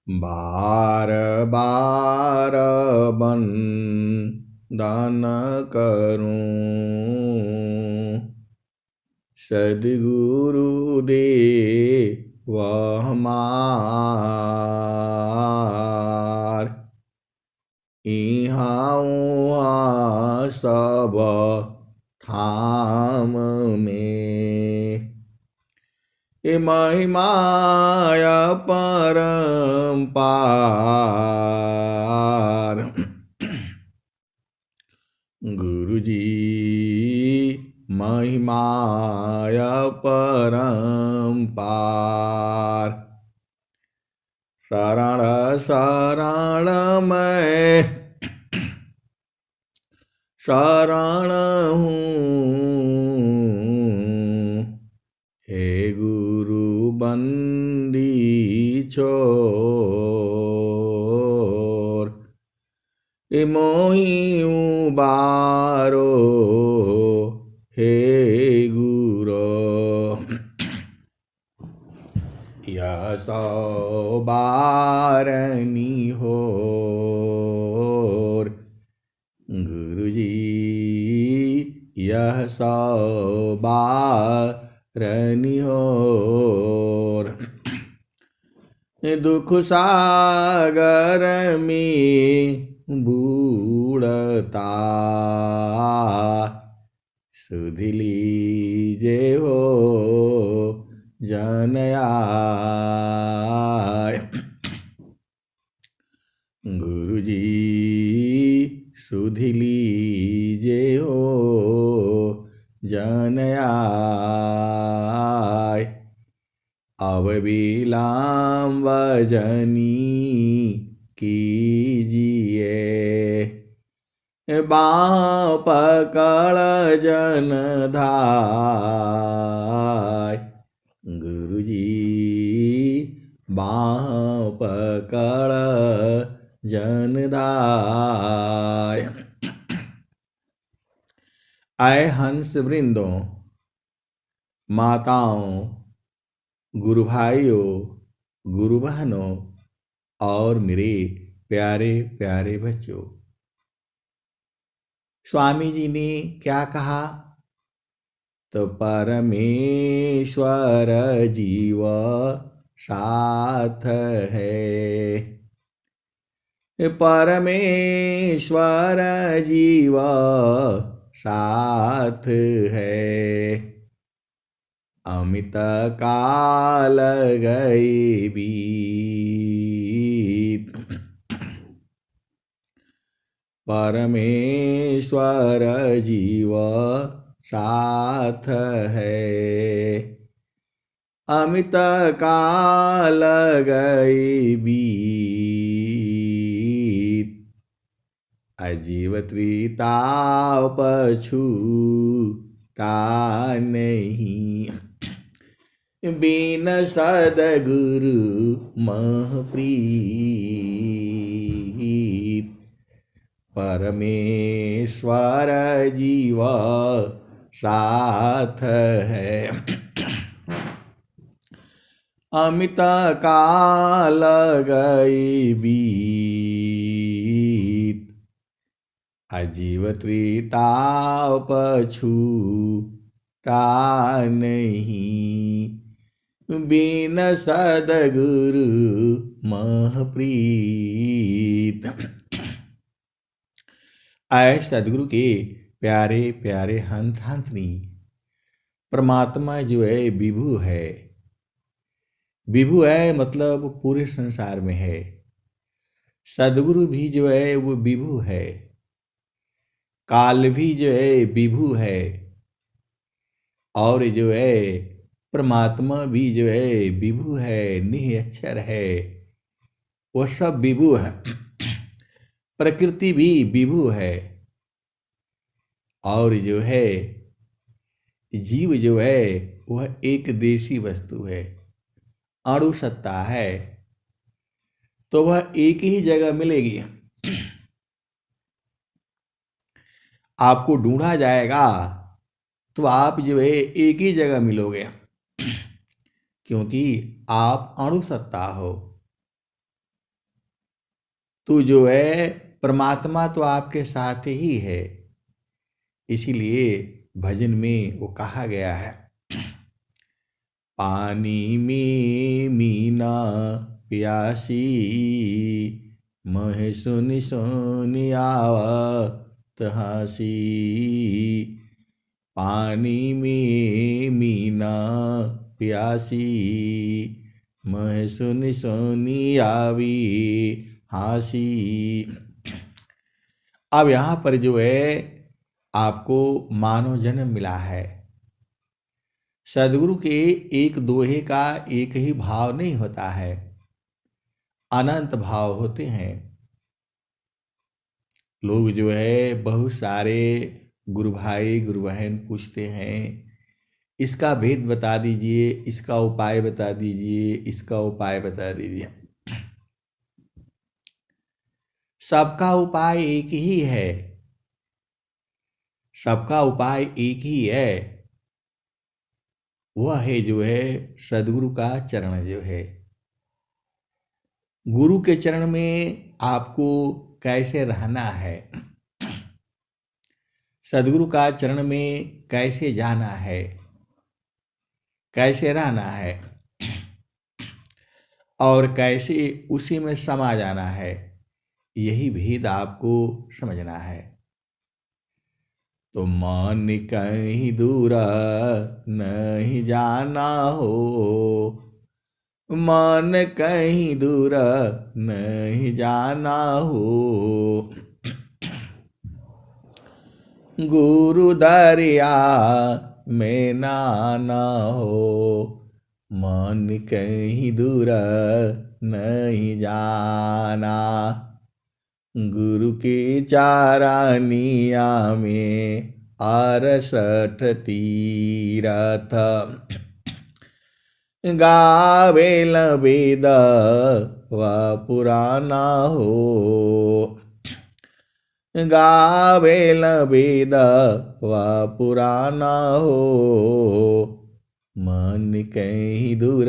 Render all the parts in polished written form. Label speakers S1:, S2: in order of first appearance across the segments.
S1: बार बार बंदन करूं, सद्गुरु दे वह हमार। इहाँ उहाँ सब ठाम में, ये महिमाय परम्पार। गुरुजी महिमाय परम्पार। शरण शरण मैं शरण हूँ, हे गुरु बंदी छोर। ए मोहि उबारो हे गुरो, यह सौ बारनी होर। गुरुजी यह सौ बारनी होर। दुख सागर में बूढ़ता, सुध लीजे हो जन आय। गुरुजी सुध लीजे हो जन आय। अब विलाम वजनी कीजिए, बाँ पकड़ जन धाय। गुरुजी बाँ पकड़ जन धाय। आए हंस वृंदों, माताओं, गुरु भाइयों, गुरु बहनों और मेरे प्यारे प्यारे बच्चों, स्वामी जी ने क्या कहा? तो परमेश्वर जीव साथ है, परमेश्वर जीव साथ है। अमित काल गए बीत, परमेश्वर जीव साथ है। अमित काल गए बीत, अजीव त्रिताप पछूता नहीं। बिन सद्गुरु मह प्रीत, परमेश्वर जीव साथ है। अमित काल गए बीत, अजीव त्रिताप पछूता नहीं। बिन सद्गुरु मह प्रीत। आए सद्गुरु के प्यारे प्यारे हंस हंसनी, परमात्मा जो है विभु है। विभु है मतलब पूरे संसार में है। सद्गुरु भी जो है वो विभु है। काल भी जो है विभु है, और जो है परमात्मा भी जो है विभु है, निरक्षर है, वो सब विभु है। प्रकृति भी विभु है, और जो है जीव जो है वह एक देशी वस्तु है, अणु सत्ता है, तो वह एक ही जगह मिलेगी। आपको ढूंढा जाएगा तो आप जो है एक ही जगह मिलोगे, क्योंकि आप अणु सत्ता हो। तो जो है परमात्मा तो आपके साथ ही है। इसीलिए भजन में वो कहा गया है, पानी में मीना प्यासी, मह सुनि सुनि आवत हासी। पानी में मीना प्यासी, मह सुनि सुनि आवी हासी। अब यहाँ पर जो है आपको मानव जन्म मिला है। सदगुरु के एक दोहे का एक ही भाव नहीं होता है, अनंत भाव होते हैं। लोग जो है बहुत सारे गुरु भाई गुरु बहन पूछते हैं, इसका भेद बता दीजिए, इसका उपाय बता दीजिए, इसका उपाय बता दीजिए। सबका उपाय एक ही है, सबका उपाय एक ही है। वह है जो है सदगुरु का चरण जो है। गुरु के चरण में आपको कैसे रहना है, सदगुरु का चरण में कैसे जाना है, कैसे रहना है और कैसे उसी में समा जाना है, यही भेद आपको समझना है। तो मन कहीं दूर नहीं जाना हो, मन कहीं दूर नहीं जाना हो। गुरु दरिया में नाना हो, मन कहीं दूर नहीं जाना। गुरु की चारानिया में 68 तीरथ, गावेल वेद व पुराना हो। गावेल वेद व पुराना हो, मन कहीं दूर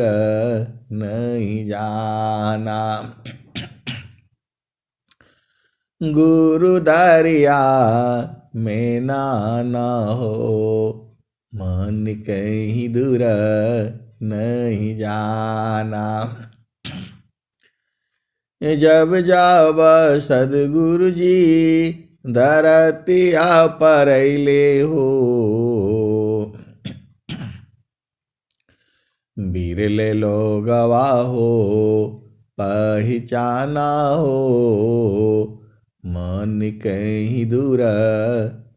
S1: नहीं जाना। गुरु दरिया में नाना हो, मन कहीं दूर नहीं जाना। जब जब सदगुरु जी धरतिया पर अइले हो, बिरले लोगवा हो पहचाना हो, मन कहीं दूर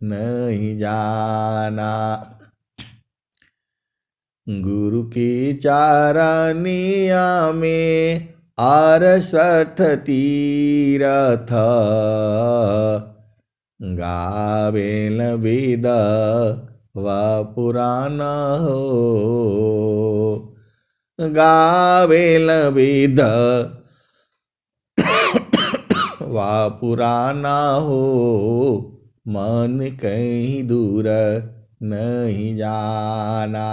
S1: नहीं जाना। गुरु की चारानिया में 68 तीरथ, गावेल वेद व पुराना हो। गावेल वेद व पुराना हो, मन कहीं दूर नहीं जाना।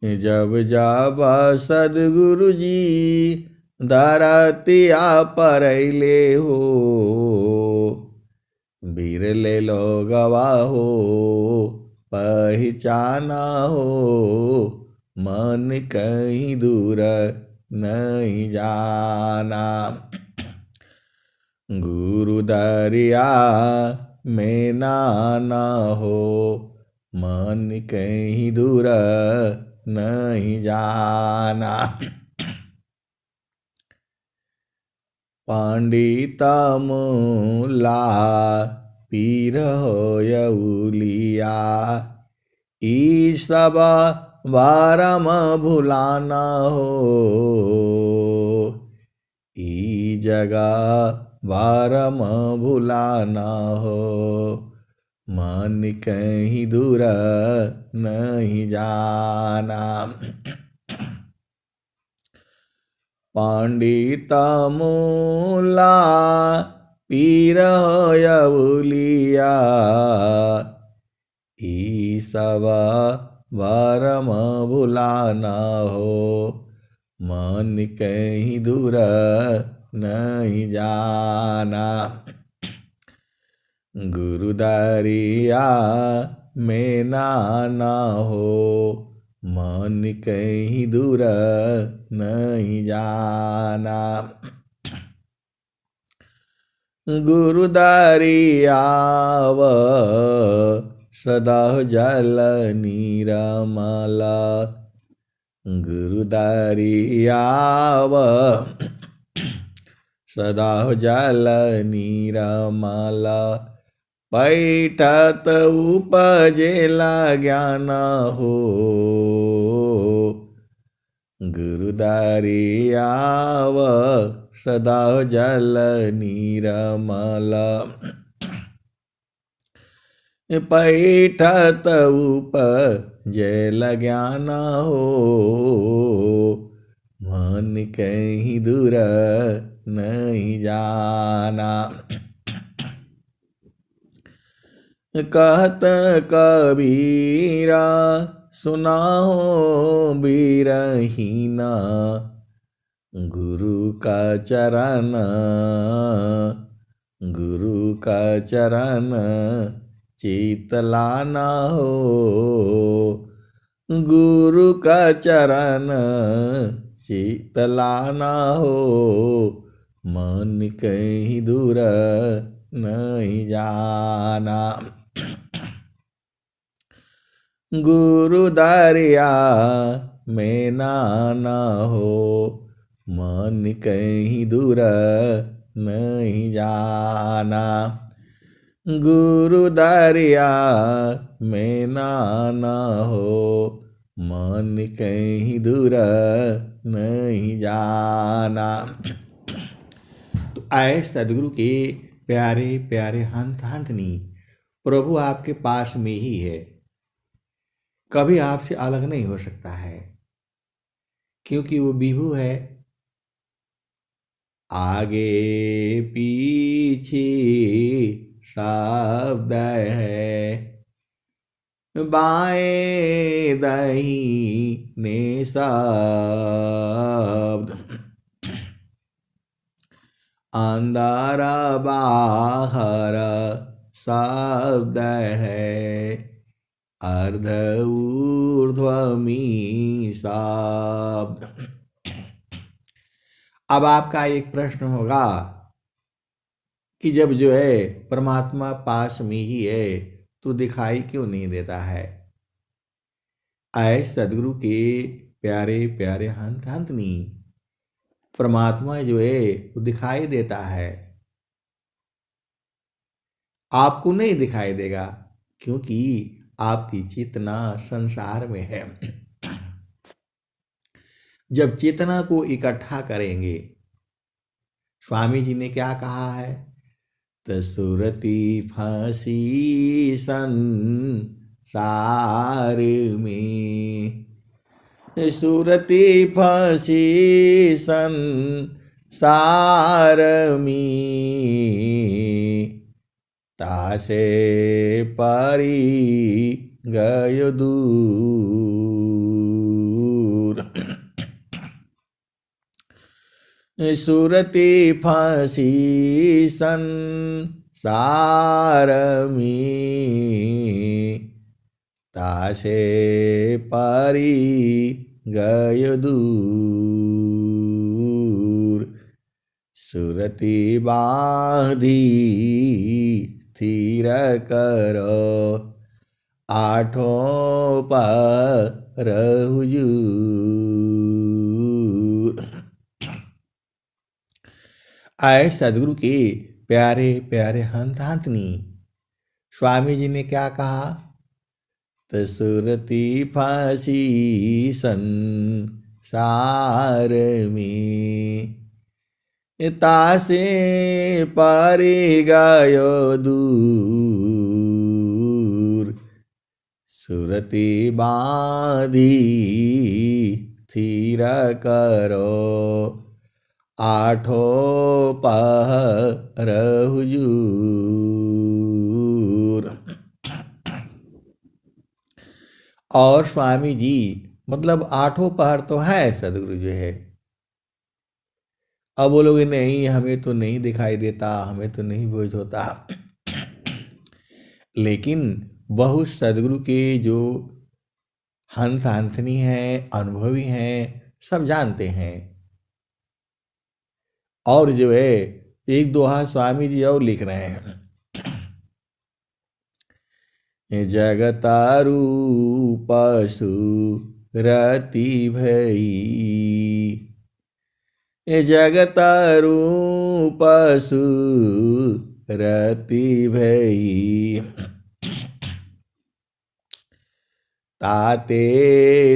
S1: जब जब सदगुरु जी धरतिया पर अइले हो, बिरले लोगवा हो पहचाना हो, मन कहीं दूर नहीं जाना। गुरु दरिया में नाना हो, मन कहीं दूर नहीं जाना। पंडिता मुला पीर होयउलिया, ई सब बारम भुलाना हो। ई जगह बारम भुलाना हो, मन कहीं दूर नहीं जाना। पंडिता मूला पीर होयउलिया, ई सब बारम भुलाना हो, मन कहीं दूर नहीं जाना। गुरु दरिया में ना हो, मन कहीं दूर नहीं जाना। गुरु दरियाव सदा जल निरमल। गुरु दरियाव सदा जल निरमल। पैठत उपजेला ज्ञान हो, गुरु दरियाव सदा जल निरमल। पैठत उपजेला ज्ञान हो, मन कहीं दूर नहीं जाना। कहत कबीरा सुनाओ बीरहीना। गुरु का चरण, गुरु का चरण चितलाना हो, गुरु का चरण चितलाना हो, मन कहीं दूर नहीं जाना। गुरु दरिया में ना हो, मन कहीं दूर नहीं जाना। गुरु दरिया में ना हो, मन कहीं दूर नहीं जाना। तो आए सदगुरु के प्यारे प्यारे हंस हंसनी, प्रभु आपके पास में ही है, कभी आपसे अलग नहीं हो सकता है, क्योंकि वो विभु है। आगे पीछे शब्द है, बाएं दाहिने शब्द, अंदर बाहर शब्द है, अर्ध ऊर्ध्वमी शब्द। अब आपका एक प्रश्न होगा कि जब जो है परमात्मा पास में ही है तो दिखाई क्यों नहीं देता है। आए सदगुरु के प्यारे प्यारे हंस हंसनी, परमात्मा जो है वो दिखाई देता है, आपको नहीं दिखाई देगा, क्योंकि आपकी चेतना संसार में है। जब चेतना को इकट्ठा करेंगे, स्वामी जी ने क्या कहा है, तसुरती फांसी संसार में, सुरती फांसी संसार में, तासे पारी गयो दूर। सुरती फांसी संसार में, तासे पारी गयो दूर। सुरती बांधी स्थिर करो, आठों पर हुजूर। आए सदगुरु के प्यारे प्यारे हंस हंसनी, स्वामी जी ने क्या कहा, तसुरती फांसी संसार में, तासे पारी गयो दूर। सुरती बांधी स्थिर करो, आठों पहर हुजूर। और स्वामी जी मतलब आठों पहर तो है सदगुरु जो है, अब बोलोगे नहीं हमें तो नहीं दिखाई देता, हमें तो नहीं बोझ होता। लेकिन बहुत सदगुरु के जो हंस हंसनी हैं, अनुभवी हैं, सब जानते हैं। और जो है एक दोहा स्वामी जी और लिख रहे हैं, जगतारू पशु रति भई, जगतारू पशु रति भई, ताते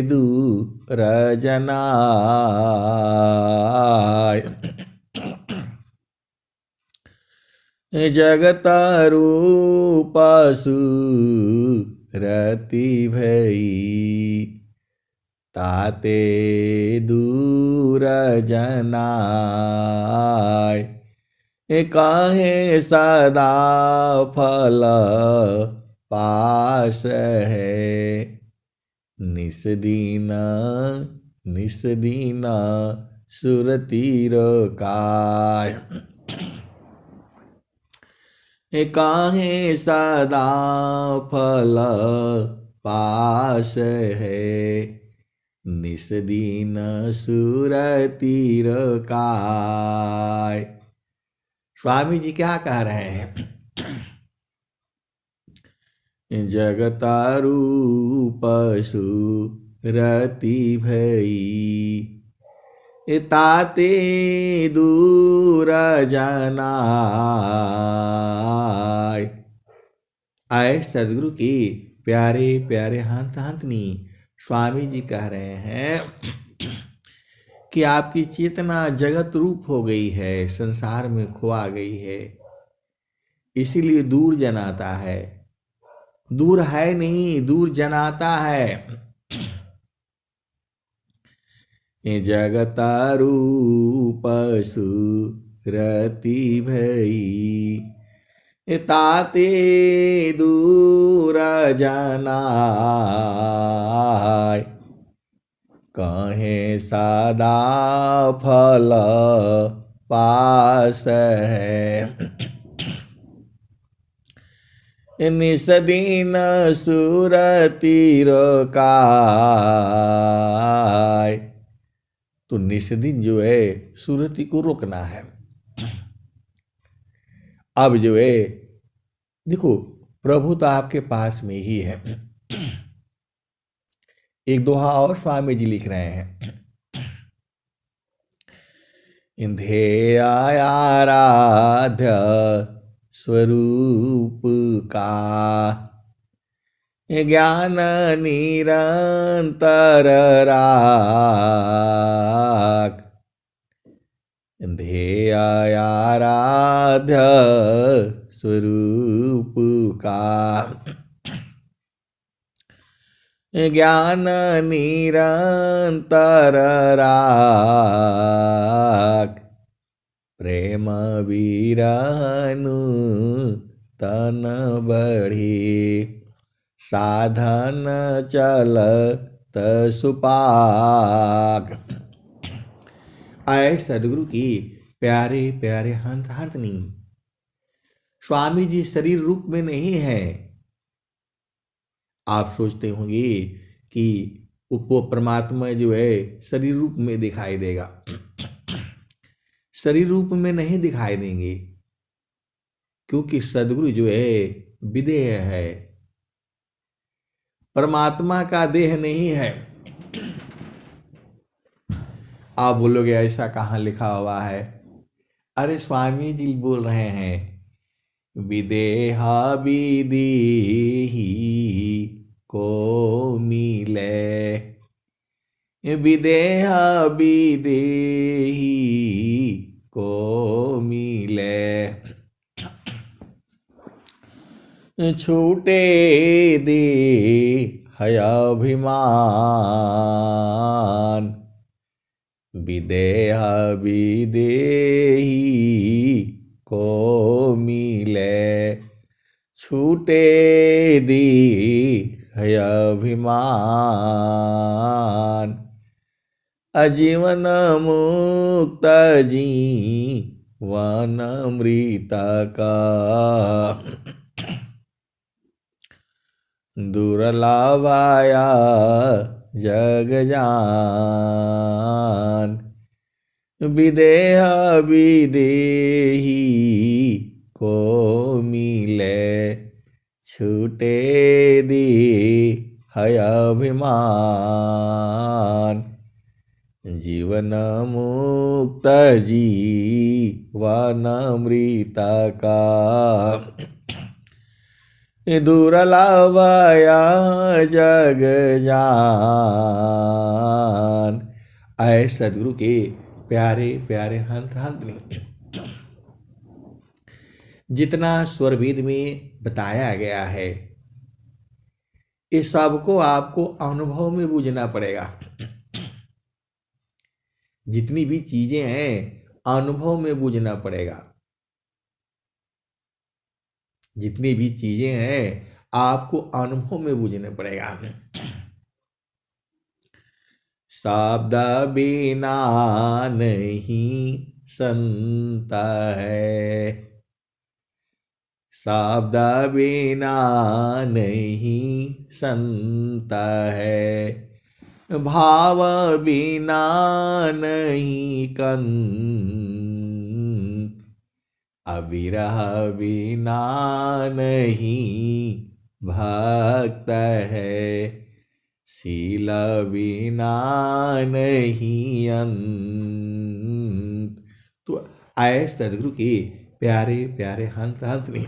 S1: दूर जनाय, जगतारू पशु रति भई, ताते दूर जनाय, काहे सदा फल पास है, निस दीन निस दीन सुरतीर काय, काहे सदा फल पास है, निस दीन सुरतीर काय। स्वामी जी क्या कह रहे हैं? जगतारू पशु रति भई, ताते दूर जनाय। आए सदगुरु की प्यारे प्यारे हंस हंसनी, स्वामी जी कह रहे हैं कि आपकी चेतना जगत रूप हो गई है, संसार में खोआ गई है, इसीलिए दूर जनाता है। दूर है नहीं, दूर जनाता है। जगतारू पशु रति भई, ताते दूर जनाय, कहे सदा फल पास है, निस दीन सुरतीर काय। तो निस दिन जो है सुरति को रोकना है। अब जो है देखो प्रभु तो आपके पास में ही है। एक दोहा और स्वामी जी लिख रहे हैं, इंधे आराध्य स्वरूप का, ज्ञान निरंतर राख, ध्येय आराध्य स्वरूप का, ज्ञान निरंतर राख, प्रेम विरहनु तन बढ़ी, साधन चलत सुपाक। आए सदगुरु की प्यारे प्यारे हंस हंसनी, स्वामी जी शरीर रूप में नहीं है। आप सोचते होंगे कि वो परमात्मा जो है शरीर रूप में दिखाई देगा। शरीर रूप में नहीं दिखाई देंगे, क्योंकि सदगुरु जो है विदेह है, परमात्मा का देह नहीं है। आप बोलोगे ऐसा कहाँ लिखा हुआ है? अरे स्वामी जी बोल रहे हैं, विदेहा विदेही को मिले, विदेहा विदेही को मिले, छूटे दे है अभिमान, विदेह विदेही को मिले, छूटे दी है अभिमान, अजीवन मुक्त जीवन अमृत का दुर्लभाया जग जान। विदेह विदेही को मिले छूटे दी है अभिमान। जीवन मुक्त जीवन अमृत का दुर्लभया जग जान। आए सदगुरु के प्यारे प्यारे हंस हंसनी, जितना स्वरवेद में बताया गया है इस सबको आपको अनुभव में बूझना पड़ेगा। जितनी भी चीजें हैं अनुभव में बूझना पड़ेगा। जितनी भी चीजें हैं आपको अनुभव में बूझना पड़ेगा। शब्द बिना नहीं संत है, शब्द बिना नहीं संत है, भाव बिना नहीं कंत, अविरह बिना नहीं भक्त है, शील बिना नहीं अंत। तो आए सदगुरु के प्यारे प्यारे हंस हंसनी,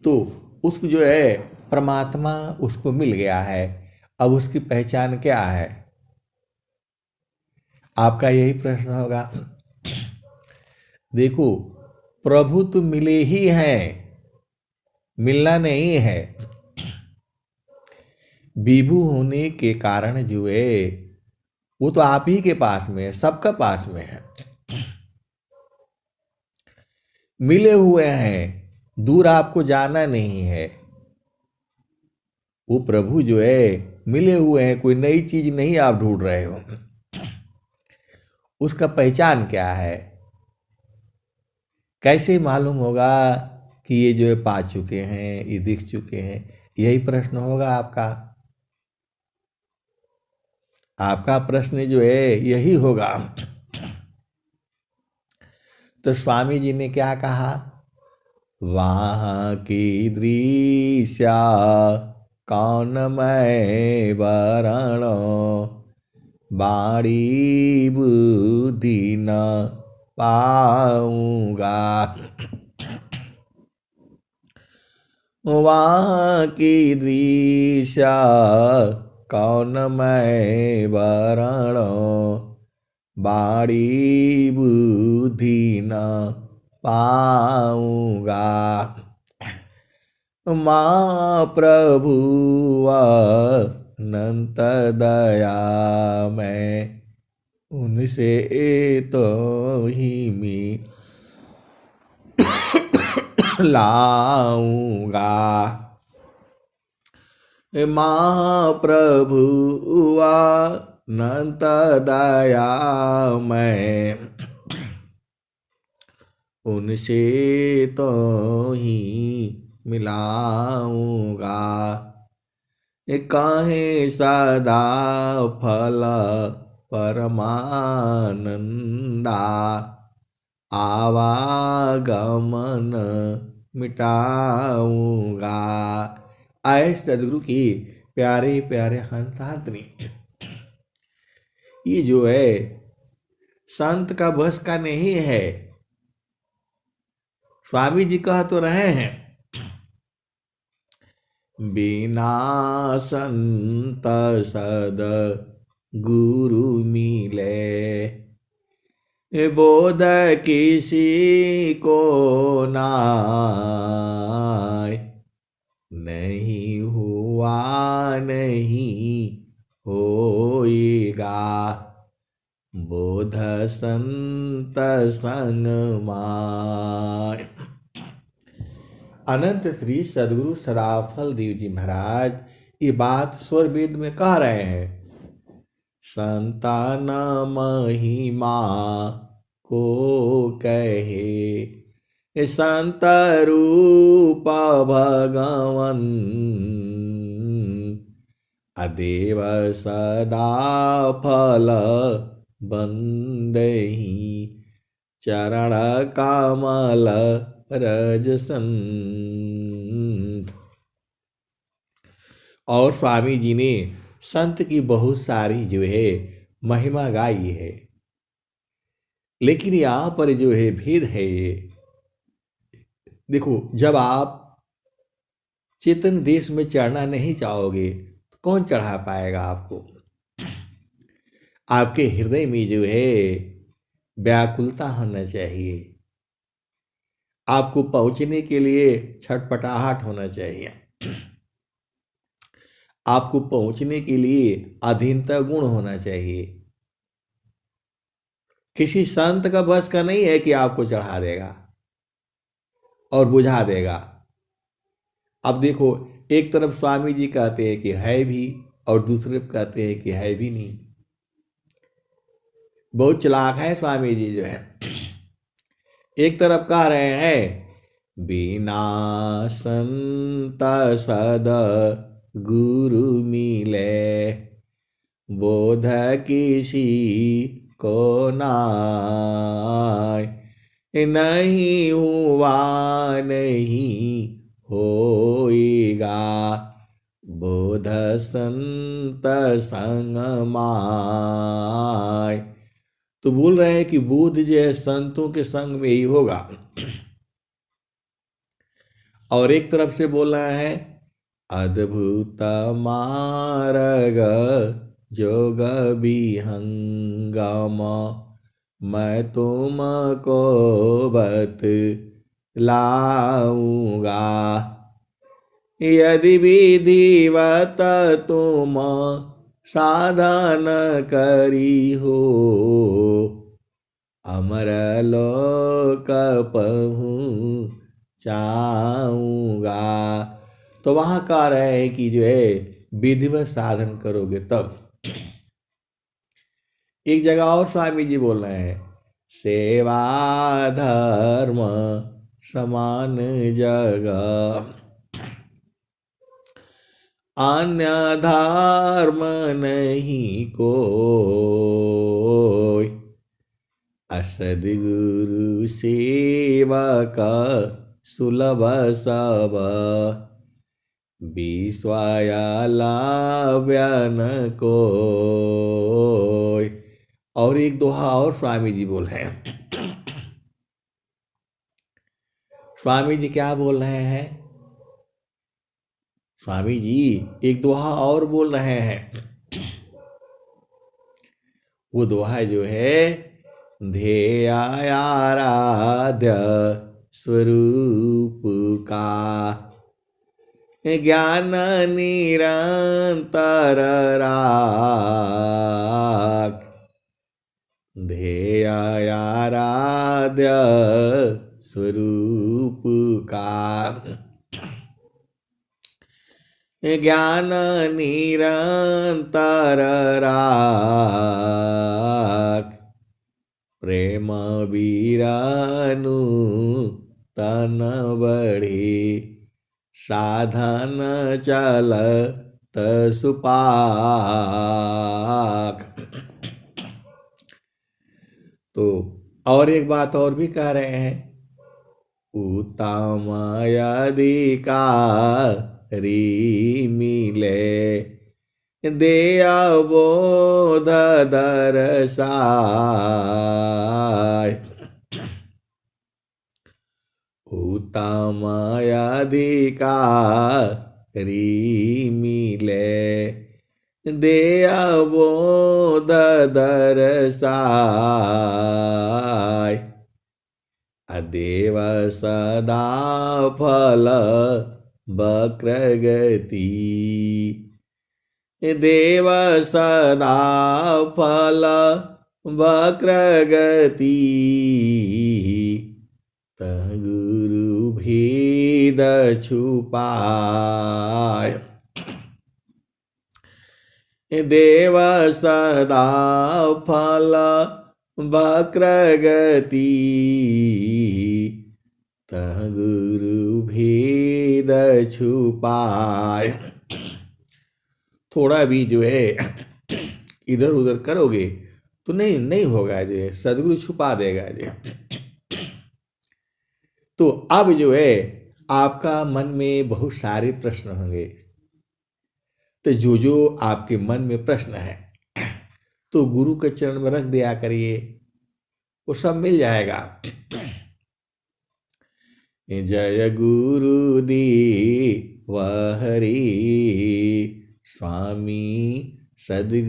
S1: तो उसको जो है परमात्मा उसको मिल गया है। अब उसकी पहचान क्या है? आपका यही प्रश्न होगा। देखो, प्रभु तो मिले ही हैं, मिलना नहीं है। विभु होने के कारण जो है वो तो आप ही के पास में है, सबका पास में है। मिले हुए हैं, दूर आपको जाना नहीं है। वो प्रभु जो है मिले हुए हैं, कोई नई चीज नहीं आप ढूंढ रहे हो। उसका पहचान क्या है? कैसे मालूम होगा कि ये जो है पा चुके हैं, ये दिख चुके हैं? यही प्रश्न होगा आपका। आपका प्रश्न जो है यही होगा। तो स्वामी जी ने क्या कहा? वहाँ की दृश्या कौन मैं वरण, बाड़ी बुद्धि न पाऊंगा। वहाँ की दृश्या कौन मैं वरण, बाड़ी बुद्धि न पाऊंगा। माँ प्रभु अनंत दया मैं उनसे तो ही लाऊंगा। महाप्रभु अनंत दया मैं उनसे तो ही मिलाऊंगा। काहे सदा फल परमानंदा, आवागमन मिटाऊंगा। आए सदगुरु की प्यारे प्यारे हंस हंसनी, ये जो है संत का बस का नहीं है। स्वामी जी कह तो रहे हैं, बिना संत सद गुरु मिले, बोध किसी को नाय, नहीं हुआ नहीं होएगा, बोध संत संग माय। अनंत श्री सदगुरु सदाफल देव जी महाराज ये बात स्वर वेद में कह रहे हैं संतान महिमा को कहे। संत रूप भगवन अदेव सदा फल बंदहि। चरण कमल रज संत। और स्वामी जी ने संत की बहुत सारी जो है महिमा गाई है, लेकिन यहाँ पर जो है भेद है ये। देखो, जब आप चेतन देश में चढ़ना नहीं चाहोगे तो कौन चढ़ा पाएगा आपको। आपके हृदय में जो है व्याकुलता होना चाहिए, आपको पहुंचने के लिए छटपटाहट होना चाहिए, आपको पहुंचने के लिए अधीनता गुण होना चाहिए। किसी संत का बस का नहीं है कि आपको चढ़ा देगा और बुझा देगा। अब देखो, एक तरफ स्वामी जी कहते हैं कि है भी, और दूसरे कहते हैं कि है भी नहीं। बहुत चालाक है स्वामी जी जो है। एक तरफ कह रहे हैं बिना संत सद गुरु मिले, बोध किसी को नाय। नहीं हुआ नहीं होएगा, बोध संत संग माय। तो बोल रहे हैं कि बोध जो है संतों के संग में ही होगा। और एक तरफ से बोल रहे हैं अद्भुत मार्ग जोग विहंगम, मैं तुमको बतलाऊंगा। यदि विधिवत तुम साधन करी हो, अमर लोक पहुँचाऊंगा। तो वहाँ कह रहे हैं कि जो है विधिवत साधन करोगे तब। एक जगह और स्वामी जी बोल रहे हैं सेवा धर्म समान जगह, अन्य धर्म नहीं कोई। असद्गुरु सेवक सुलभ सब, विश्वायालाव्यन कोई। और एक दोहा और स्वामी जी बोल रहे हैं। स्वामी जी क्या बोल रहे हैं? स्वामी जी एक दोहा और बोल रहे हैं। वो दोहा जो है ध्येयाराध्य स्वरूप का, ज्ञान निरंतर राख। ध्येयाराध्य स्वरूप का, ज्ञान निरंतर राख। प्रेम बीरानु तन बढ़े, साधन चलत सुपाक। तो और एक बात और भी कह रहे हैं उत्तम अधिकारी मिले, देया बोध दरसाय। उत्तम अधिकारी मिले, देया बोध दरसाय। अदेव सदा फल वक्रगति, देव सदा फल वक्रगति। तह गुरु भेद छुपाय, देव सदा फल वक्रगति, तह गुरु भेद छुपाय। थोड़ा भी जो है इधर उधर करोगे तो नहीं होगा, जो है सदगुरु छुपा देगा जो। तो अब जो है आपका मन में बहुत सारे प्रश्न होंगे, तो जो आपके मन में प्रश्न है तो गुरु के चरण में रख दिया करिए, वो सब मिल जाएगा। जय गुरुदेव हरि, स्वामी सद्गुरुदेव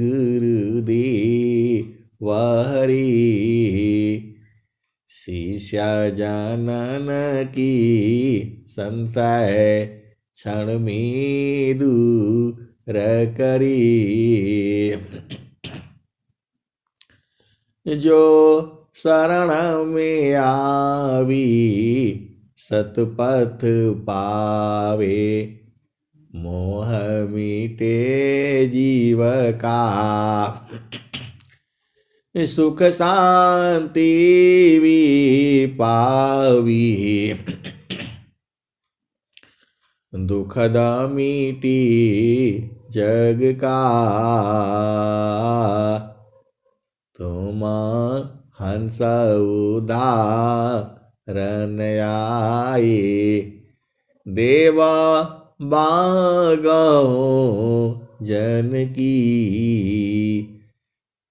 S1: हरि, शिष्य जानन की संशय क्षण में दूर करी, जो शरण में आवी सतपथ पावे, मोह मिटे जीव का, सुख शांति भी पावी, दुखद मिटी जग का, तुम हंस उदाहरण आए, देवा बागहो जन की,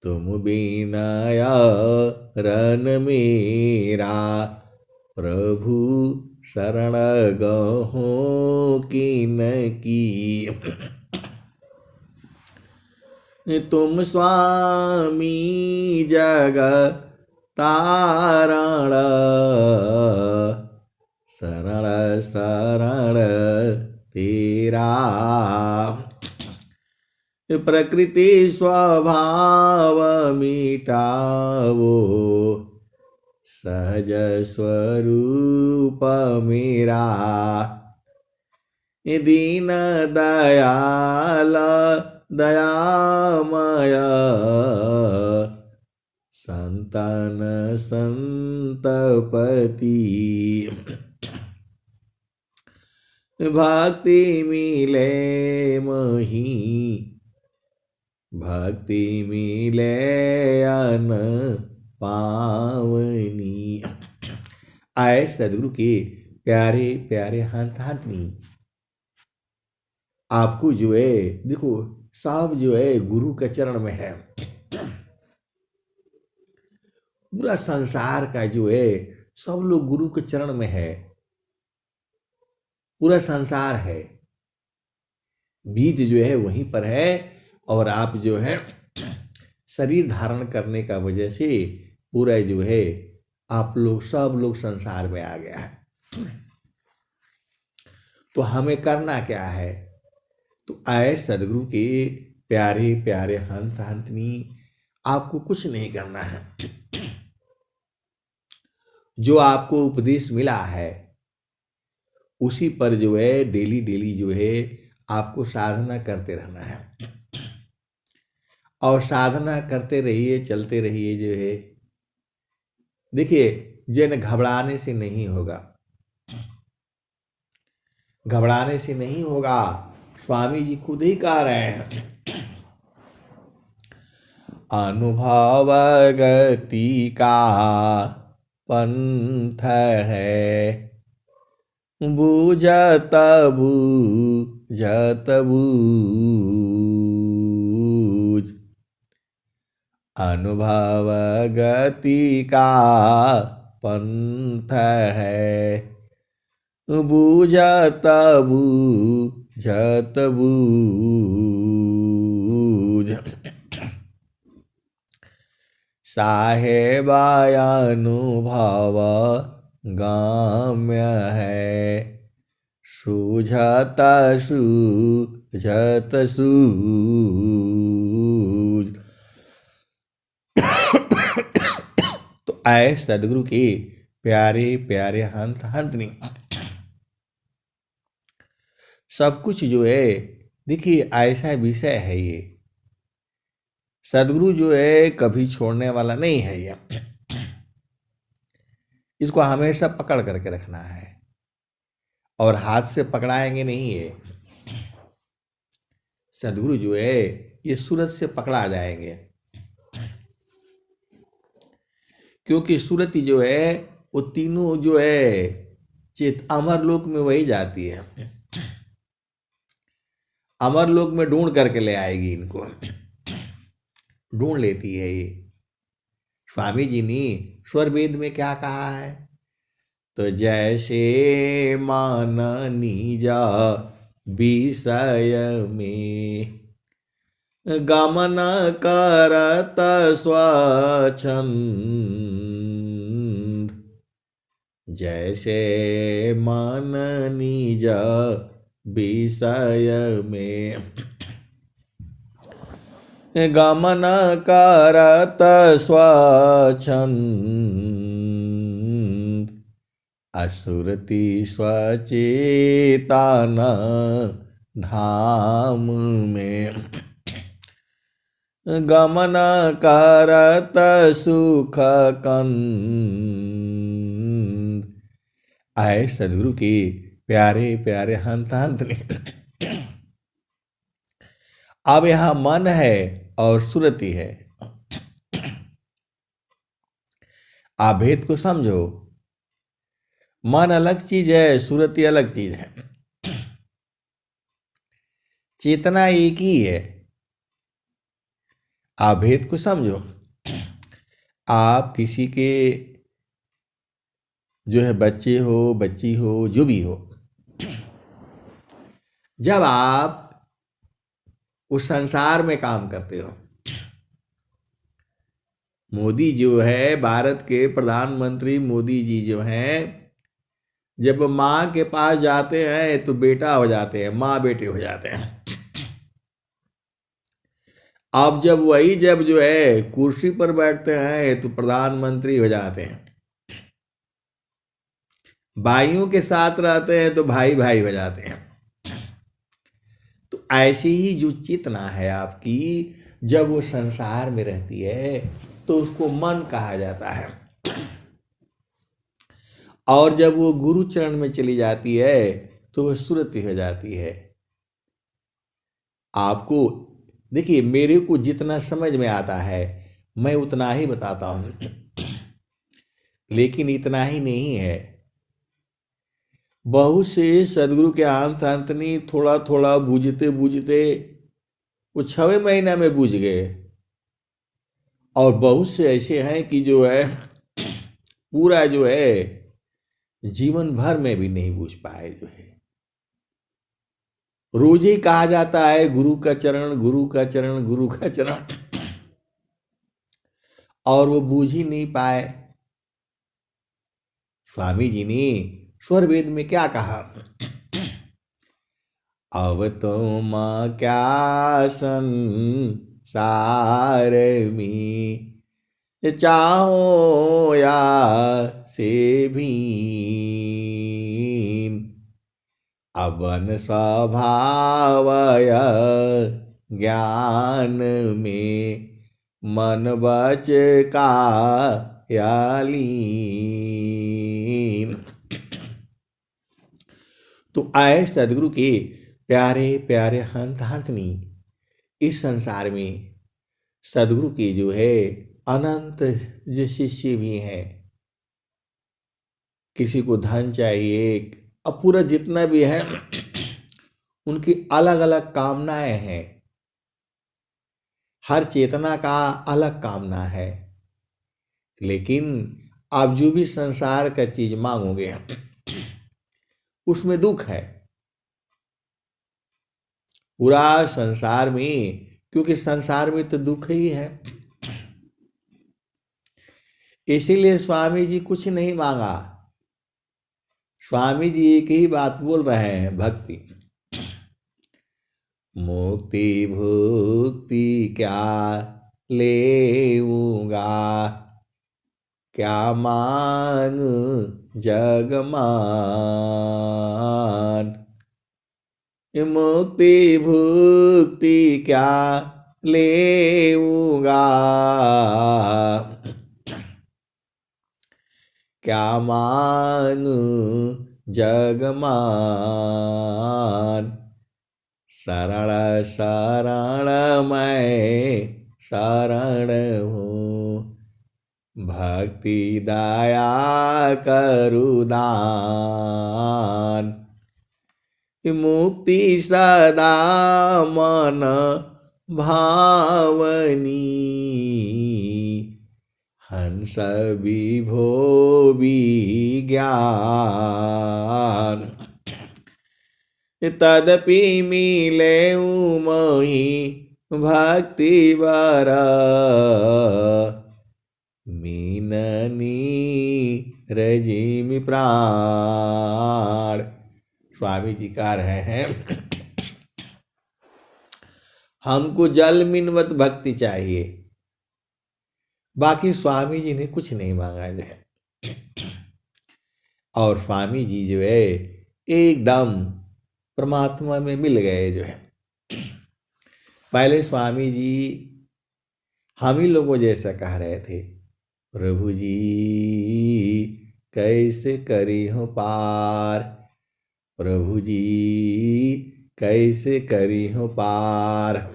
S1: तुम बिनाया रन मेरा, प्रभु शरण गहो किन की, तुम स्वामी जग तारण, शरण शरण तेरा, प्रकृति स्वभाव मिटावो, सहज स्वरूप मेरा, दीन दयाल दयामय, संतन संतपति, भक्ति मिले मही, भक्ति मिले अन पावनी। आए सदगुरु के प्यारे प्यारे हंसानी, आपको जो है देखो सब जो है गुरु के चरण में है। पूरा संसार का जो है सब लोग गुरु के चरण में है, पूरा संसार है, बीज जो है वहीं पर है, और आप जो है शरीर धारण करने का वजह से पूरा जो है आप लोग सब लोग संसार में आ गया है। तो हमें करना क्या है? तो आए सदगुरु के प्यारे प्यारे हंस हंसनी, आपको कुछ नहीं करना है। जो आपको उपदेश मिला है उसी पर जो है डेली डेली जो है आपको साधना करते रहना है, और साधना करते रहिए, चलते रहिए। जो है देखिए, जिन घबराने से नहीं होगा, घबराने से नहीं होगा। स्वामी जी खुद ही कह रहे हैं, अनुभव गति का पंथ है, बूझत बूझत बूझ। अनुभव गति का पंथ है, बूझत बूझत बूझ। साहेबानुभव गाम्य है, सूझत सूझत सूझ। तो आए सदगुरु के प्यारे प्यारे हंस हंसनी, सब कुछ जो है देखिए ऐसा विषय है ये, सदगुरु जो है कभी छोड़ने वाला नहीं है ये, इसको हमेशा पकड़ करके रखना है और हाथ से पकड़ाएंगे नहीं ये। सदगुरु जो है ये सूरत से पकड़ा जाएंगे, क्योंकि सूरत जो है वो तीनों जो है चित अमरलोक में वही जाती है, अमरलोक में ढूंढ करके ले आएगी इनको, ढूंढ लेती है ये। स्वामी जी ने स्वर वेद में क्या कहा है, तो जैसे माननी जा विषय में गमन करत स्वच्छंद, जैसे माननी जा विषय में गमन करत स्वच्छंद, असुरति स्वचेतन धाम में गमन करत सुख कंद। आए सदगुरु के प्यारे प्यारे हंत हंतनी। अब यहां मन है और सुरति है, आप भेद को समझो। मन अलग चीज है, सुरति अलग चीज है, चेतना एक ही है। आप भेद को समझो। आप किसी के जो है बच्चे हो, बच्ची हो, जो भी हो, जब आप उस संसार में काम करते हो, मोदी जो है भारत के प्रधानमंत्री मोदी जी जो हैं, जब माँ के पास जाते हैं तो बेटा हो जाते हैं, माँ बेटे हो जाते हैं। अब जब वही जब जो है कुर्सी पर बैठते हैं तो प्रधानमंत्री हो जाते हैं, भाइयों के साथ रहते हैं तो भाई भाई हो जाते हैं। तो ऐसी ही जो चेतना है आपकी, जब वो संसार में रहती है तो उसको मन कहा जाता है, और जब वो गुरु चरण में चली जाती है तो वह सुरति हो जाती है। आपको देखिए, मेरे को जितना समझ में आता है मैं उतना ही बताता हूं, लेकिन इतना ही नहीं है। बहुत से सदगुरु के अंत अंतनी थोड़ा थोड़ा बूझते बूझते वो 6वें महीना में बूझ गए, और बहुत से ऐसे हैं कि जो है पूरा जो है जीवन भर में भी नहीं बूझ पाए। जो है रोज ही कहा जाता है गुरु का चरण, गुरु का चरण, गुरु का चरण, और वो बूझ ही नहीं पाए। स्वामी जी ने स्वर वेद में क्या कहा, अब तुम क्या संसार में चाहो या से भीन, अवन स्वभावय ज्ञान में मन बच का यालीन। तो आए सदगुरु के प्यारे प्यारे हंत हंतनी, इस संसार में सदगुरु के जो है अनंत जो शिष्य भी हैं। किसी को धन चाहिए, अब पूरा जितना भी है उनकी अलग अलग कामनाएं हैं, हर चेतना का अलग कामना है। लेकिन आप जो भी संसार का चीज मांगोगे उसमें दुख है पूरा संसार में, क्योंकि संसार में तो दुख ही है। इसीलिए स्वामी जी कुछ नहीं मांगा, स्वामी जी एक ही बात बोल रहे हैं, भक्ति। मुक्ति भुक्ति क्या लेऊंगा, क्या मांग जगमान, मुक्ति भुक्ति क्या लेऊंगा। क्या मानू जगमान, शरण शरण मैं शरण हूँ। भक्ति दया करुदान, मुक्ति सदा मन भावनी। हंस विभो विज्ञान, तदपि मिले मोहि भक्ति वर। मीननी रजिमि प्राण। स्वामी जी कह रहे हैं हमको जल मिनवत भक्ति चाहिए, बाकी स्वामी जी ने कुछ नहीं मांगा जो है। और स्वामी जी जो है एकदम परमात्मा में मिल गए जो है। पहले स्वामी जी हम ही लोगों जैसा कह रहे थे, प्रभु जी कैसे करी हो पार, प्रभु जी कैसे करी हो पार।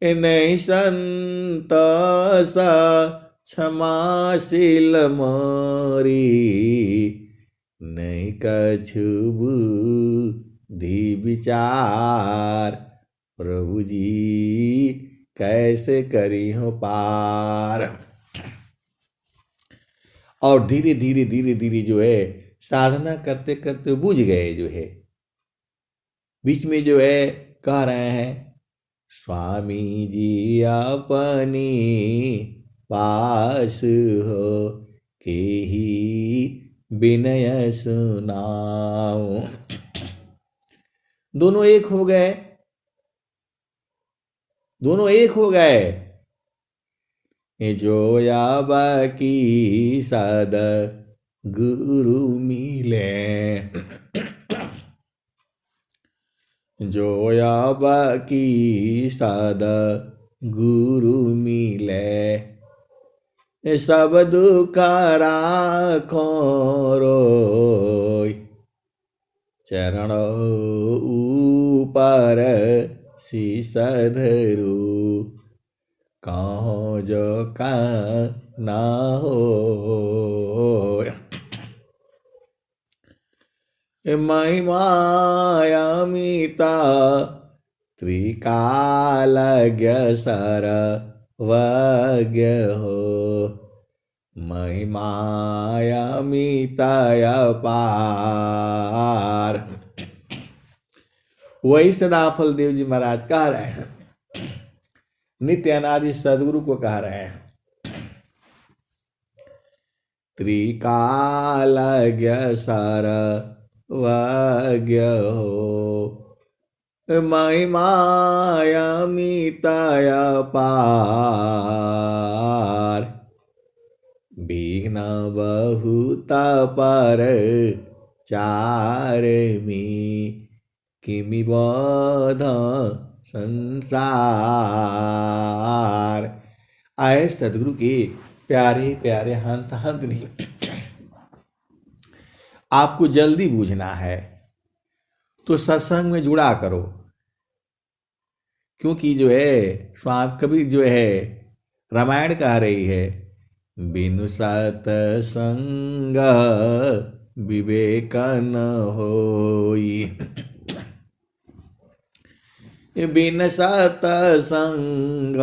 S1: नहीं संतोष क्षमाशील मोरी, नहीं कछु बुद्धि विचार। प्रभु जी कैसे करी हो पार। और धीरे धीरे धीरे धीरे जो है साधना करते करते बुझ गए जो है। बीच में जो है कह रहे हैं स्वामी जी अपनी पास हो के ही विनय सुनाओ। दोनों एक हो गए, दोनों एक हो गए। जो अब की सद गुरु मिले, जो अब की सद गुरु मिले। सब दुख राखो रोय, चरण ऊपर शीस धरू। कहो जो का ना हो, महिमायमिता त्रिकालज्ञ सर्वज्ञ हो। महिमायमिता अपार। वही सदाफल देव जी महाराज कह रहे हैं, नित्य अनादि सदगुरु को कह रहे हैं। त्रिकालज्ञ सर्वज्ञ हो, महिमायमिता अपार। विघ्न बहुत पर चार में, किमि बोध संसार। आए सदगुरु के प्यारे प्यारे हंस हंसनी, आपको जल्दी बूझना है तो सत्संग में जुड़ा करो। क्योंकि जो है स्वामी कबीर जो है रामायण कह रही है, बिनु सत्संग विवेक न होई। बिन सत्संग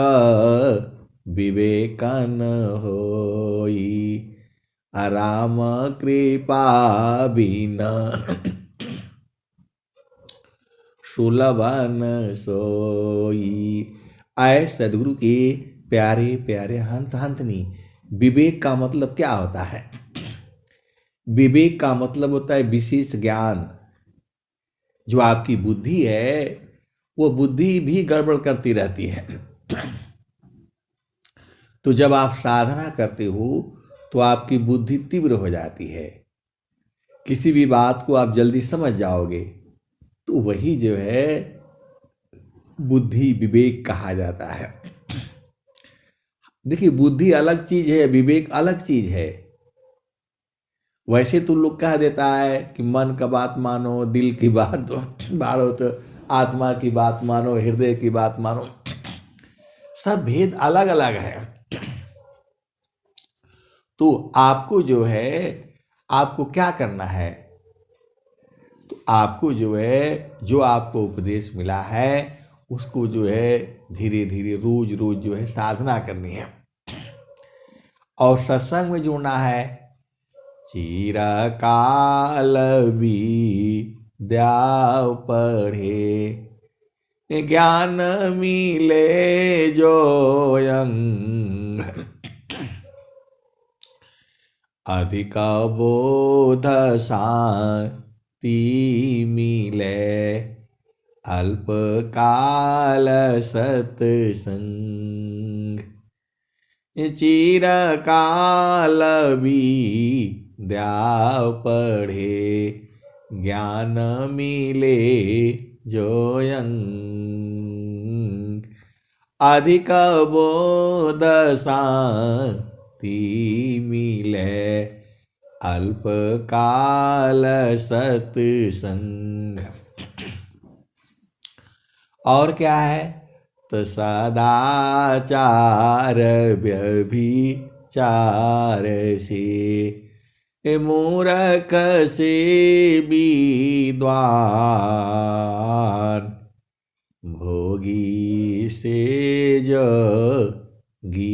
S1: विवेक न होई। राम कृपा बिना सुलभ न सोई। आए सदगुरु के प्यारे प्यारे हंस हंसनी, विवेक का मतलब क्या होता है? विवेक का मतलब होता है विशेष ज्ञान। जो आपकी बुद्धि है वो बुद्धि भी गड़बड़ करती रहती है। तो जब आप साधना करते हो तो आपकी बुद्धि तीव्र हो जाती है, किसी भी बात को आप जल्दी समझ जाओगे। तो वही जो है बुद्धि विवेक कहा जाता है। देखिए, बुद्धि अलग चीज है, विवेक अलग चीज है। वैसे तो लोग कह देता है कि मन का बात मानो, दिल की बात बाड़ो, तो आत्मा की बात मानो, हृदय की बात मानो। सब भेद अलग अलग है। तो आपको जो है, आपको क्या करना है? तो आपको जो है, जो आपको उपदेश मिला है उसको जो है धीरे धीरे रोज रोज जो है साधना करनी है और सत्संग में जुड़ना है। चिरकाल विद्या पढ़े, ज्ञान मिले जोयंग, अधिक बोध शांति मिले, अल्पकाल सत्संग। चिरकाल विद्या पढ़े, ज्ञान मिले जोयंग, अधिक बोध शांति मिले, अल्पकाल सत्संग। और क्या है? तो सदाचार व्यभिचार से, मूर्ख से विद्वान, भोगी से जोगी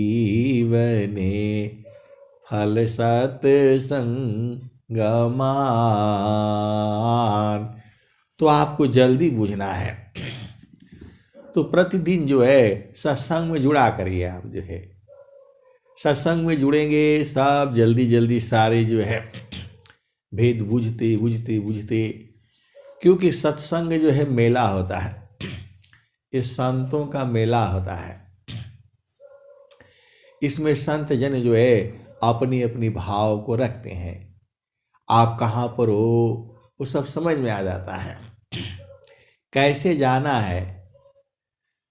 S1: फल सत्संग मान। तो आपको जल्दी बुझना है, तो प्रतिदिन जो है सत्संग में जुड़ा करिए। आप जो है सत्संग में जुड़ेंगे, सब जल्दी जल्दी सारे जो है भेद बुझते बुझते बुझते। क्योंकि सत्संग जो है मेला होता है, ये संतों का मेला होता है। इसमें संत जन जो है अपनी अपनी भाव को रखते हैं। आप कहाँ पर हो वो सब समझ में आ जाता है। कैसे जाना है?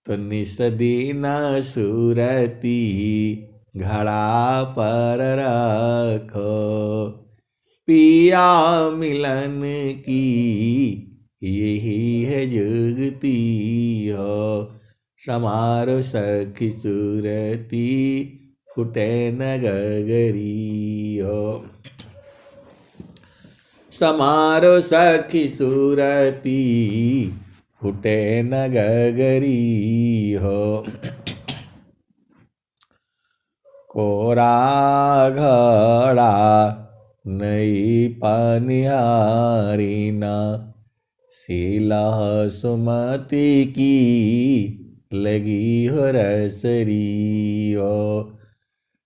S1: तो निस्दिन सुरती घड़ा पर रखो, पिया मिलन की यही है जुगती हो, समारो सखी सुरती फुटे न गगरी हो। समारो सखी सुरती फुटे न गगरी हो, कोरा घड़ा नई पनिहारी ना, शीला सुमति की लगी हो रसरी हो,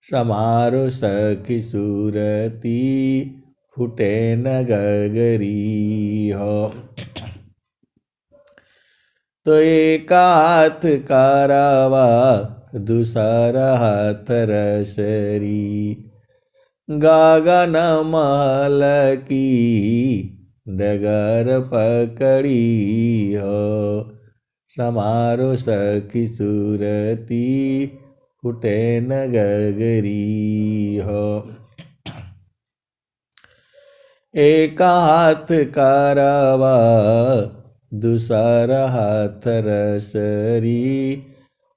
S1: समारो सखी सुरती फुटे न गगरी हो। तो एक हाथ करावा दूसरा हाथ रसरी, गगन महल की डगर पकड़ी हो, समारो सखी सुरती फुटे न गगरी हो। एक हाथ करावा दूसरा हाथ रसरी,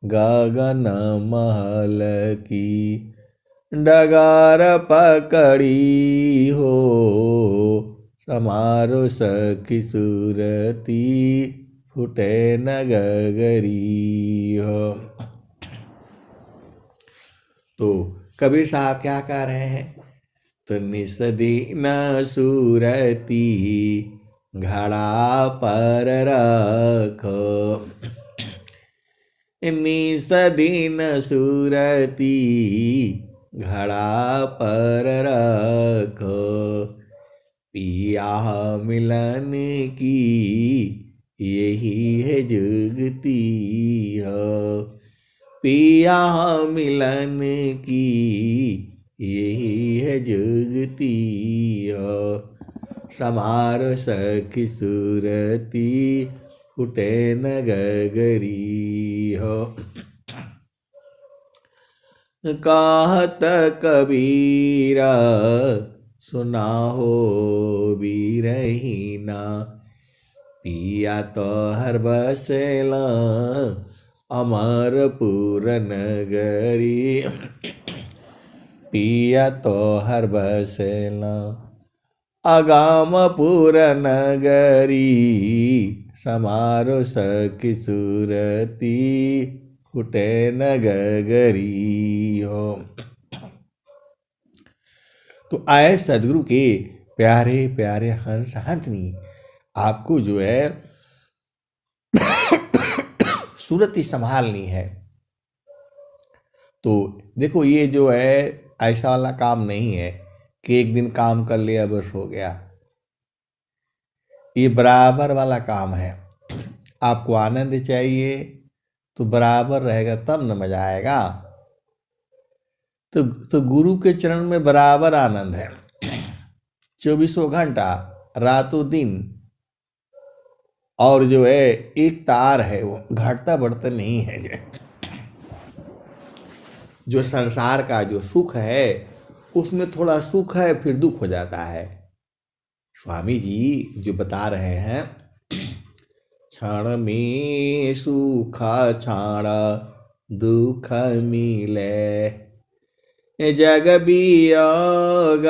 S1: गगन महल की डगर पकड़ी हो, समारो सखी सुरती फुटे न गगरी हो। तो कबीर साहब क्या कह रहे हैं? तो निस्दिन सुरती घड़ा पर रखो, निस्दिन सुरती घड़ा पर रखो, पिया मिलन की यही है जुगती हो, पिया मिलन की यही है जुगती हो, समारो सखी सुरती फूटे न गगरी हो। कहत कबीरा सुना हो बीरहीना, पिया तो हर बसेला अमरपुर नगरी। पिया तो हर बसेला अगामपुर नगरी, समारो सखी सूरती फूटे न गगरी हो। तो आए सदगुरु के प्यारे प्यारे हंस हंसनी, आपको जो है सूरती संभालनी है। तो देखो ये जो है ऐसा वाला काम नहीं है कि एक दिन काम कर लिया बस हो गया। ये बराबर वाला काम है। आपको आनंद चाहिए तो बराबर रहेगा तब न मजा आएगा। तो गुरु के चरण में बराबर आनंद है, 24 घंटा रातों दिन। और जो है एक तार है, वो घटता बढ़ता नहीं है। जो संसार का जो सुख है उसमें थोड़ा सुख है फिर दुख हो जाता है। स्वामी जी जो बता रहे हैं, क्षण में सुख क्षण दुख मिले, जग वियोग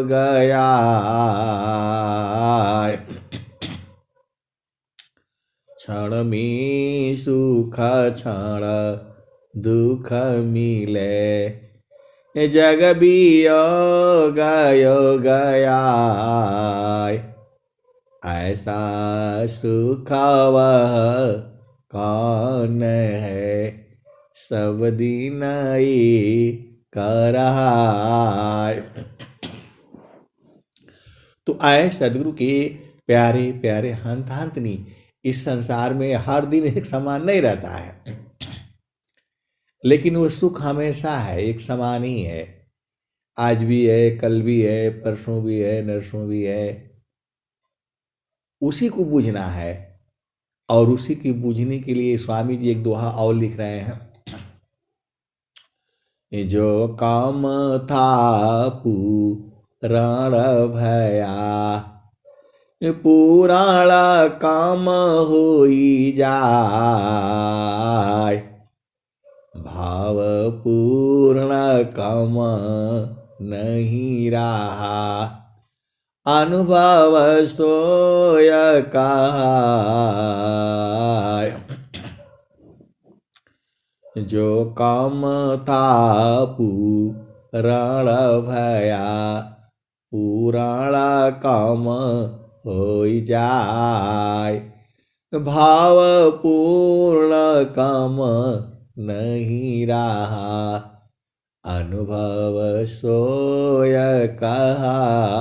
S1: गया। क्षण में सुख क्षण दुख मिले, जग वियोग गया। ऐसा सुख वह कौन है, सब दिन ही कर रहा है। तो आए सदगुरु के प्यारे प्यारे हंत हंतनी, इस संसार में हर दिन एक समान नहीं रहता है, लेकिन वो सुख हमेशा है, एक समान ही है। आज भी है, कल भी है, परसों भी है, नरसों भी है। उसी को बूझना है। और उसी की बूझने के लिए स्वामी जी एक दोहा और लिख रहे हैं, जो काम था पुराण भया, पुराण काम होई जाय। भाव पूर्ण काम नहीं रहा, अनुभव सोय कहाय। जो काम था पुराण भया, पुराण काम होई जाय। भाव पूर्ण काम नहीं रहा, अनुभव सोय कहाय।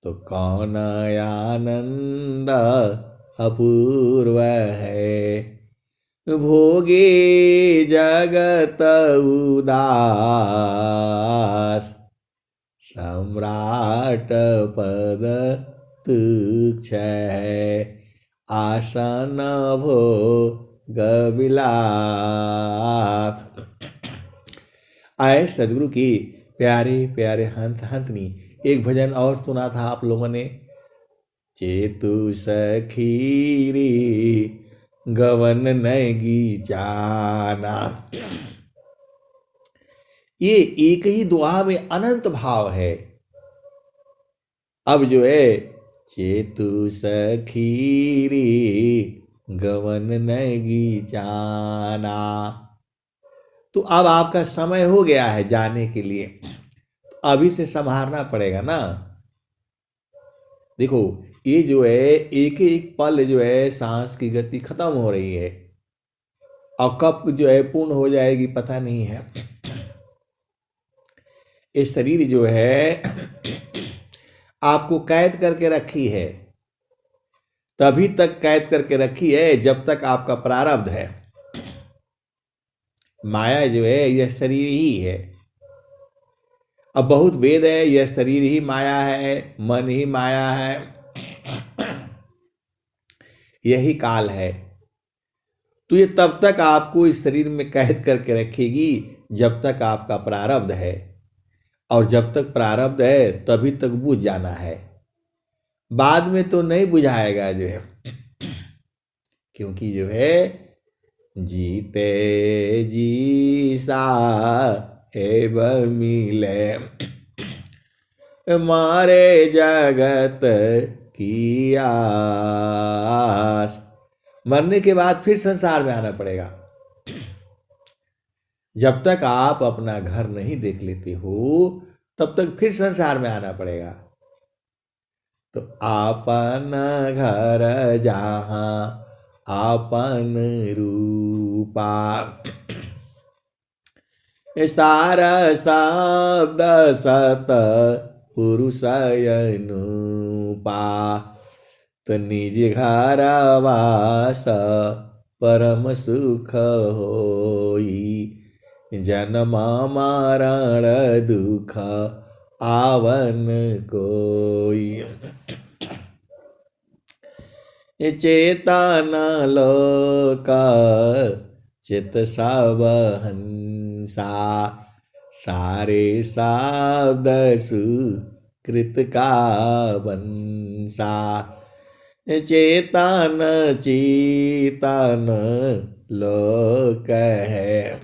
S1: तो कौन आनंद अपूर्व है, भोगे जगत उदास। सम्राट पद तुच्छ है, आसन भोग विलास। आए सदगुरु की प्यारे प्यारे हंस हंसनी, एक भजन और सुना था आप लोगों ने, चेतु सखीरी गवन नगी जाना। ये एक ही दुआ में अनंत भाव है। अब जो है चेतु सखीरी गवन नगी जाना, तो अब आपका समय हो गया है जाने के लिए, तो अभी से संभालना पड़ेगा ना। देखो ये जो है एक एक पल जो है सांस की गति खत्म हो रही है, और कब जो है पूर्ण हो जाएगी पता नहीं है। ये शरीर जो है आपको कैद करके रखी है, तभी तक कैद करके रखी है जब तक आपका प्रारब्ध है। माया जो है यह शरीर ही है। अब बहुत वेद है, यह शरीर ही माया है, मन ही माया है। यही काल है। तो ये तब तक आपको इस शरीर में कैद करके रखेगी जब तक आपका प्रारब्ध है, और जब तक प्रारब्ध है तभी तक बुझ जाना है। बाद में तो नहीं बुझाएगा जो है, क्योंकि जो है जीते जी सा एव मिले मारे जगत की आस। मरने के बाद फिर संसार में आना पड़ेगा। जब तक आप अपना घर नहीं देख लेते हो तब तक फिर संसार में आना पड़ेगा। तो आपन घर जहाँ आपन रूपा, सारा शब्द सत पुरुष अनुपा। तो निज घर वास परम सुख होई, जन्म मरण दुख आवन कोई। चेतन लोक चित सब हंसा, सारे शब्द सुकृत का वंशा। चेतन चेतन लोक है,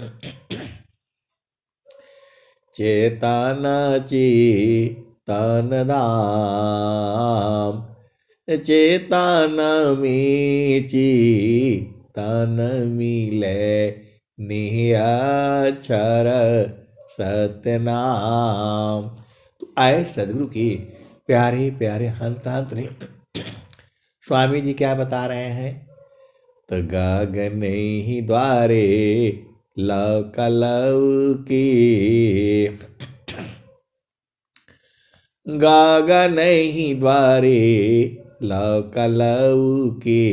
S1: चेतन चेतन धाम। चेतन में चेतन मिले, निअक्षर सत्यनाम। तो आए सदगुरु के प्यारे प्यारे हंतांतरी स्वामी जी क्या बता रहे हैं? तो गगन ही द्वारे लौकी, गगन ही द्वारे लौकी।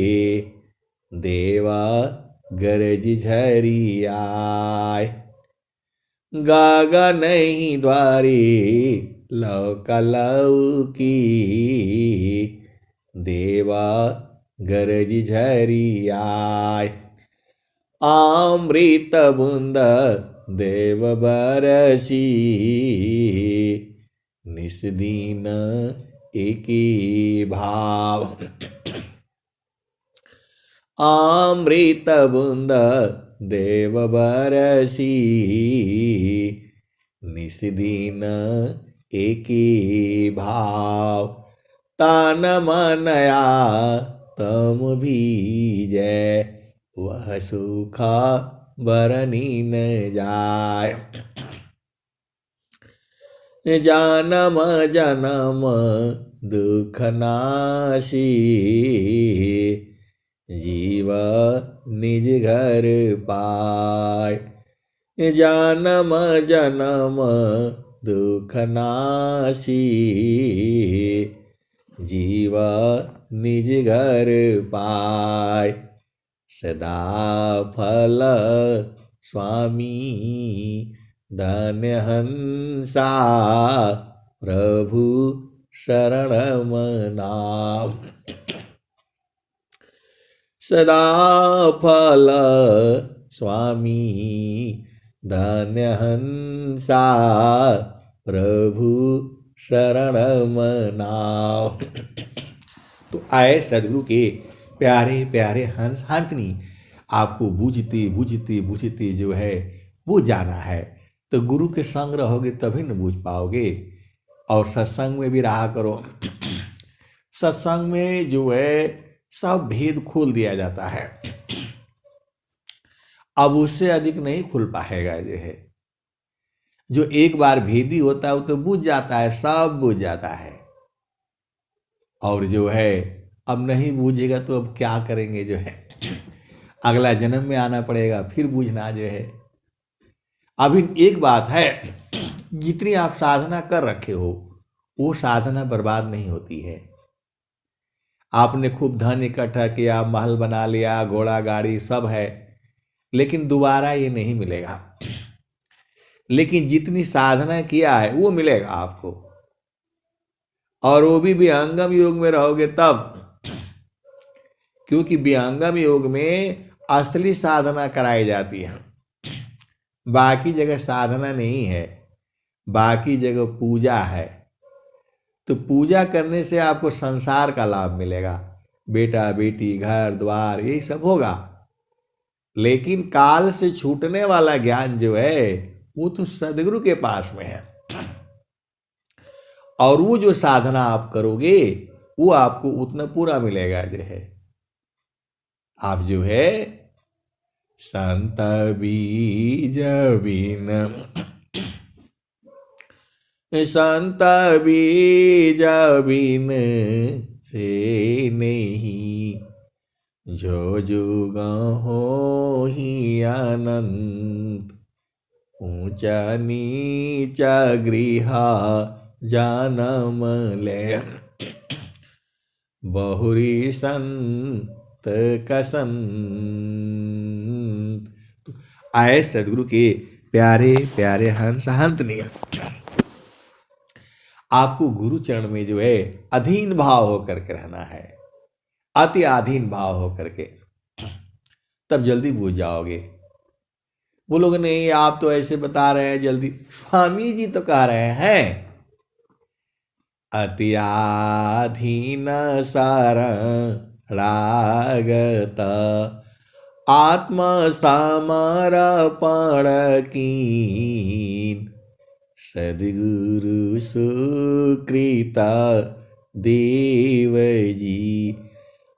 S1: देवा गरज झरियाय, गगन ही द्वारे लौकी। देवा गरज झरियाय, अमृत बूंद देव बरसी। निस्दीन एकी भाव, अमृत बूंद देव बरसी। निस्दीन एकी भाव, तन मनया तम भीजै। वह सुख बरनी न जाय, जन्म जन्म दुख नाशी। जीव निज घर पाय, जन्म जन्म दुख नाशी। जीव निज घर पाय, सदा फल स्वामी धन्य हंसा। प्रभु शरण मनाव, सदा फल स्वामी धन्य हंसा। प्रभु शरण मनाव। तो आए सदगुरु के प्यारे प्यारे हंस हंसनी, आपको बूझते बूझते बूझते जो है वो जाना है। तो गुरु के संग रहोगे तभी न बूझ पाओगे। और सत्संग में भी रहा करो। सत्संग में जो है सब भेद खोल दिया जाता है। अब उससे अधिक नहीं खुल पाएगा। जो है जो एक बार भेदी होता है वो तो बूझ जाता है, सब बूझ जाता है। और जो है अब नहीं बूझेगा तो अब क्या करेंगे? जो है अगला जन्म में आना पड़ेगा फिर बूझना। जो है अभी एक बात है, जितनी आप साधना कर रखे हो वो साधना बर्बाद नहीं होती है। आपने खूब धन इकट्ठा किया, महल बना लिया, घोड़ा गाड़ी सब है, लेकिन दोबारा ये नहीं मिलेगा। लेकिन जितनी साधना किया है वो मिलेगा आपको। और वो भी अंगम योग में रहोगे तब, क्योंकि विहंगम योग में असली साधना कराई जाती है, बाकी जगह साधना नहीं है, बाकी जगह पूजा है। तो पूजा करने से आपको संसार का लाभ मिलेगा, बेटा बेटी घर द्वार यही सब होगा, लेकिन काल से छूटने वाला ज्ञान जो है वो तो सदगुरु के पास में है। और वो जो साधना आप करोगे वो आपको उतना पूरा मिलेगा जो है। आप जो है संत बीज बिन, संत बीज बिन से नहीं, जो जुग हो ही अनंत, ऊंचा नीचा गृह जानम ले, बहुरी संत कसंत। आए सदगुरु के प्यारे प्यारे हंस हंसनी, आपको गुरु चरण में जो है अधीन भाव होकर के रहना है, अति अधीन भाव होकर के, तब जल्दी बूझ जाओगे। बोलोगे नहीं आप तो ऐसे बता रहे हैं जल्दी, स्वामी जी तो कह रहे हैं अति अधीन शरणागत आत्म समर्पण कीन, सद्गुरु सुकृत देव जी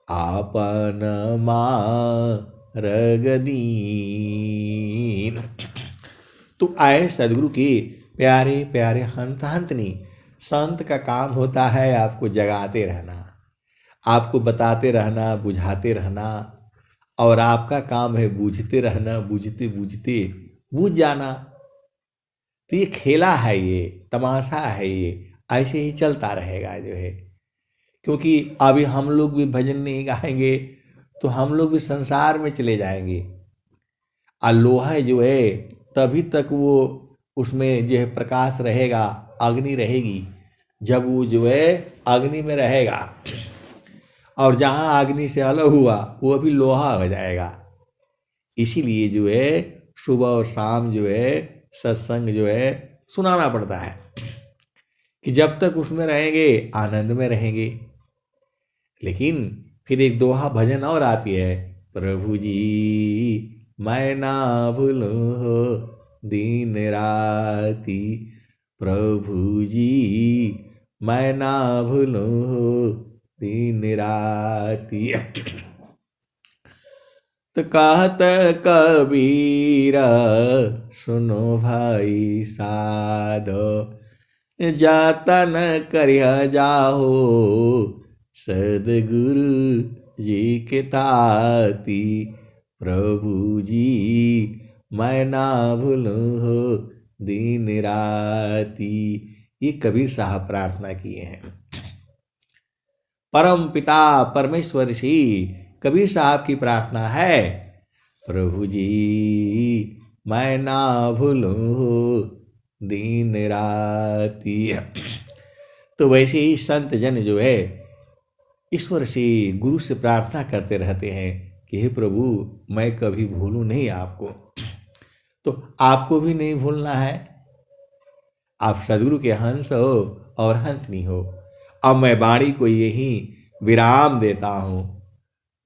S1: आपन मार्ग दीन। तो आए सदगुरु के प्यारे प्यारे हंत हंतनी, संत का काम होता है आपको जगाते रहना, आपको बताते रहना, बुझाते रहना, और आपका काम है बूझते रहना, बूझते बूझते बूझ जाना। तो ये खेला है, ये तमाशा है, ये ऐसे ही चलता रहेगा जो है। क्योंकि अभी हम लोग भी भजन नहीं गाएंगे तो हम लोग भी संसार में चले जाएंगे। और लोहा जो है तभी तक वो उसमें जो है प्रकाश रहेगा, अग्नि रहेगी, जब वो जो है अग्नि में रहेगा, और जहाँ अग्नि से अलग हुआ वो अभी लोहा हो जाएगा। इसीलिए जो है सुबह और शाम जो है सत्संग जो है सुनाना पड़ता है, कि जब तक उसमें रहेंगे आनंद में रहेंगे। लेकिन फिर एक दोहा भजन और आती है, प्रभु जी मैं ना भूलूं दिन राती, प्रभु जी मैं ना भूलूं दिन राती। तो कहत कबीर सुनो भाई साधो, जातन करिया जाहो सदगुरु जी के ताती, प्रभु जी मैं ना भूलूं दिन राती। ये कबीर साहब प्रार्थना किए हैं। परम पिता परमेश्वर श्री कबीर साहब की प्रार्थना है, प्रभु जी मैं ना भूलूं दिन राती। तो वैसे ही संत जन जो है ईश्वर से गुरु से प्रार्थना करते रहते हैं कि हे प्रभु मैं कभी भूलूं नहीं आपको। तो आपको भी नहीं भूलना है, आप सदगुरु के हंस हो और हंसनी हो। अब मैं वाणी को यही विराम देता हूं।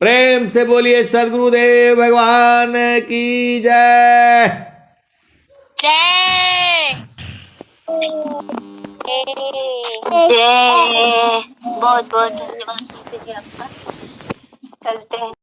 S1: प्रेम से बोलिए सदगुरुदेव भगवान की जय
S2: जय। बहुत बहुत धन्यवाद आपका। चलते हैं।